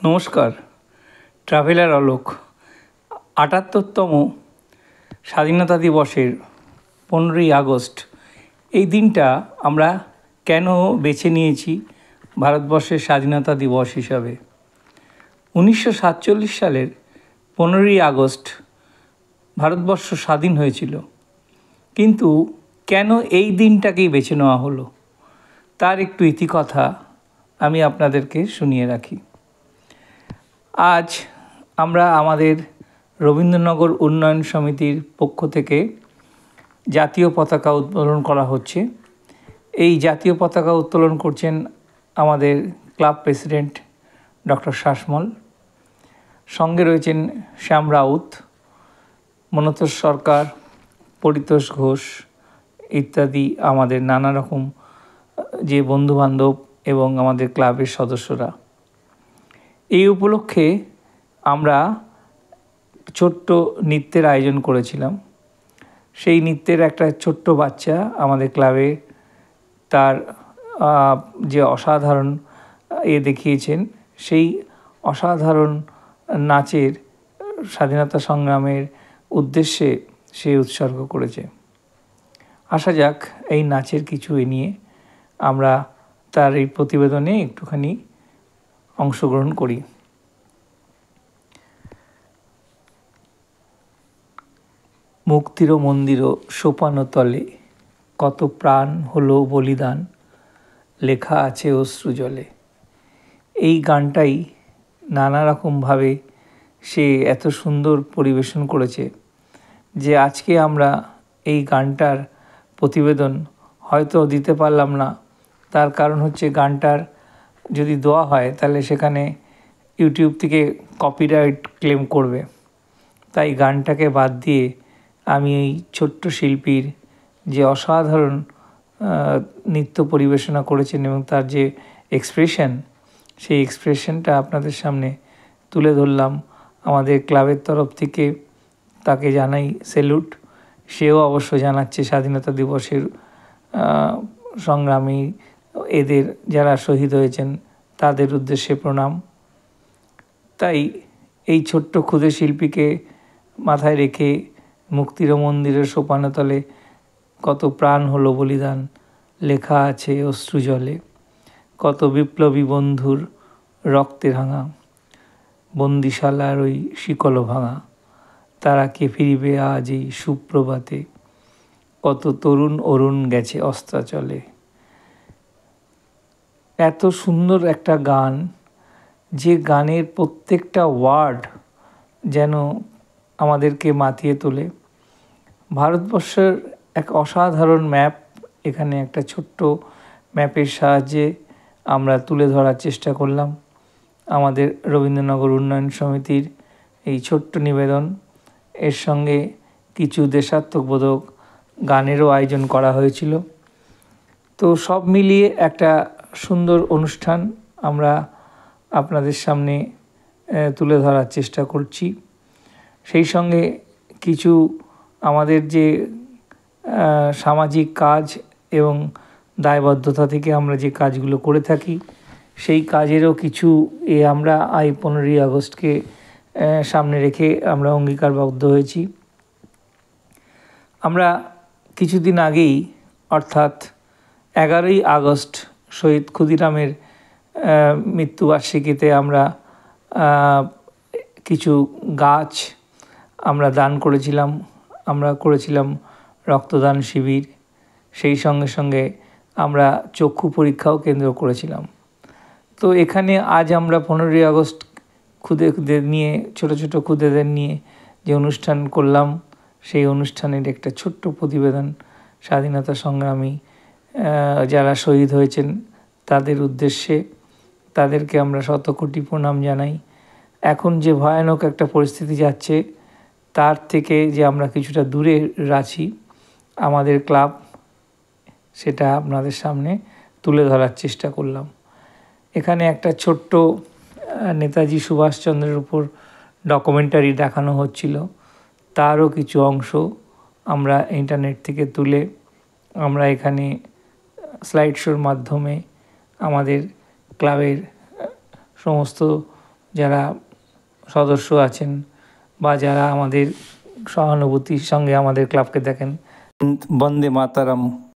নমস্কার, ট্রাভেলার অলোক। ৭৮তম স্বাধীনতা দিবসের ১৫ই আগস্ট এই দিনটা আমরা কেন বেছে নিয়েছি ভারতবর্ষের স্বাধীনতা দিবস হিসাবে? ১৯৪৭ সালের ১৫ই আগস্ট ভারতবর্ষ স্বাধীন হয়েছিল, কিন্তু কেন এই দিনটাকেই বেছে নেওয়া হলো তার একটু ইতিকথা আমি আপনাদেরকে শুনিয়ে রাখি। আজ আমরা আমাদের রবীন্দ্রনগর উন্নয়ন সমিতির পক্ষ থেকে জাতীয় পতাকা উত্তোলন করা হচ্ছে। এই জাতীয় পতাকা উত্তোলন করছেন আমাদের ক্লাব প্রেসিডেন্ট ডক্টর শাসমল, সঙ্গে রয়েছেন শ্যাম রাউত, মনতোষ সরকার, পরিতোষ ঘোষ ইত্যাদি আমাদের নানা রকম যে বন্ধুবান্ধব এবং আমাদের ক্লাবের সদস্যরা। এই উপলক্ষে আমরা ছোট্ট নৃত্যের আয়োজন করেছিলাম। সেই নৃত্যের একটা ছোট্ট বাচ্চা আমাদের ক্লাবে তার যে অসাধারণ দেখিয়েছেন, সেই অসাধারণ নাচের স্বাধীনতা সংগ্রামের উদ্দেশ্যে সে উৎসর্গ করেছে। আসা যাক এই নাচের কিছু নিয়ে আমরা তার এই প্রতিবেদনে একটুখানি অংশগ্রহণ করি। মুক্তির মন্দির সোপানো তলে কত প্রাণ হলো বলিদান, লেখা আছে অশ্রু জলে। এই গানটাই নানা রকমভাবে সে এত সুন্দর পরিবেশন করেছে যে আজকে আমরা এই গানটার প্রতিবেদন হয়তো দিতে পারলাম না। তার কারণ হচ্ছে গানটার যদি দেওয়া হয় তাহলে সেখানে ইউটিউব থেকে কপিরাইট ক্লেম করবে। তাই গানটাকে বাদ দিয়ে আমি এই ছোট্ট শিল্পীর যে অসাধারণ নৃত্য পরিবেশনা করেছেন এবং তার যে এক্সপ্রেশন, সেই এক্সপ্রেশনটা আপনাদের সামনে তুলে ধরলাম। আমাদের ক্লাবের তরফ থেকে তাকে জানাই স্যালুট। সেও অবশ্য জানাচ্ছে স্বাধীনতা দিবসের সংগ্রামী এদের যারা শহীদ হয়েছেন তাদের উদ্দেশ্যে প্রণাম। তাই এই ছোট্ট ক্ষুদে শিল্পীকে মাথায় রেখে মুক্তির মন্দিরের সোপানতলে কত প্রাণ হলো বলিদান, লেখা আছে অশ্রু জলে। কত বিপ্লবী বন্ধুর রক্তে রাঙা, বন্দিশালার ওই শিকল ভাঙা, তারা কে ফিরিবে আজ এই সুপ্রভাতে, কত তরুণ অরুণ গেছে অস্ত্রাচলে। এত সুন্দর একটা গান, যে গানের প্রত্যেকটা ওয়ার্ড যেন আমাদেরকে মাতিয়ে তোলে। ভারতবর্ষের এক অসাধারণ ম্যাপ এখানে একটা ছোট্ট ম্যাপের সাহায্যে আমরা তুলে ধরার চেষ্টা করলাম। আমাদের রবীন্দ্রনগর উন্নয়ন সমিতির এই ছোট্ট নিবেদন, এর সঙ্গে কিছু দেশাত্মবোধক গানেরও আয়োজন করা হয়েছিল। তো সব মিলিয়ে একটা সুন্দর অনুষ্ঠান আমরা আপনাদের সামনে তুলে ধরার চেষ্টা করছি। সেই সঙ্গে কিছু আমাদের যে সামাজিক কাজ এবং দায়বদ্ধতা থেকে আমরা যে কাজগুলো করে থাকি, সেই কাজেরও কিছু আমরা এই 15ই আগস্টকে সামনে রেখে আমরা অঙ্গীকারবদ্ধ হয়েছি। আমরা কিছুদিন আগেই অর্থাৎ 11ই আগস্ট শহীদ ক্ষুদিরামের মৃত্যুবার্ষিকীতে আমরা কিছু গাছ আমরা দান করেছিলাম। আমরা করেছিলাম রক্তদান শিবির। সেই সঙ্গে সঙ্গে আমরা চক্ষু পরীক্ষাও কেন্দ্র করেছিলাম। তো এখানে আজ আমরা 15ই আগস্ট ক্ষুদেদের নিয়ে, ছোটো ছোটো ক্ষুদেদের নিয়ে যে অনুষ্ঠান করলাম, সেই অনুষ্ঠানের একটা ছোট্ট প্রতিবেদন স্বাধীনতা সংগ্রামী যারা শহীদ হয়েছেন তাদের উদ্দেশ্যে। তাদেরকে আমরা শতকোটি প্রণাম জানাই। এখন যে ভয়ানক একটা পরিস্থিতি যাচ্ছে, তার থেকে যে আমরা কিছুটা দূরে আছি আমাদের ক্লাব, সেটা আপনাদের সামনে তুলে ধরার চেষ্টা করলাম। এখানে একটা ছোট্ট নেতাজি সুভাষচন্দ্রের উপর ডকুমেন্টারি দেখানো হচ্ছিল, তারও কিছু অংশ আমরা ইন্টারনেট থেকে তুলে আমরা এখানে স্লাইড শোর মাধ্যমে আমাদের ক্লাবের সমস্ত যারা সদস্য আছেন বা যারা আমাদের সহানুভূতির সঙ্গে আমাদের ক্লাবকে দেখেন। বন্দে মাতরম।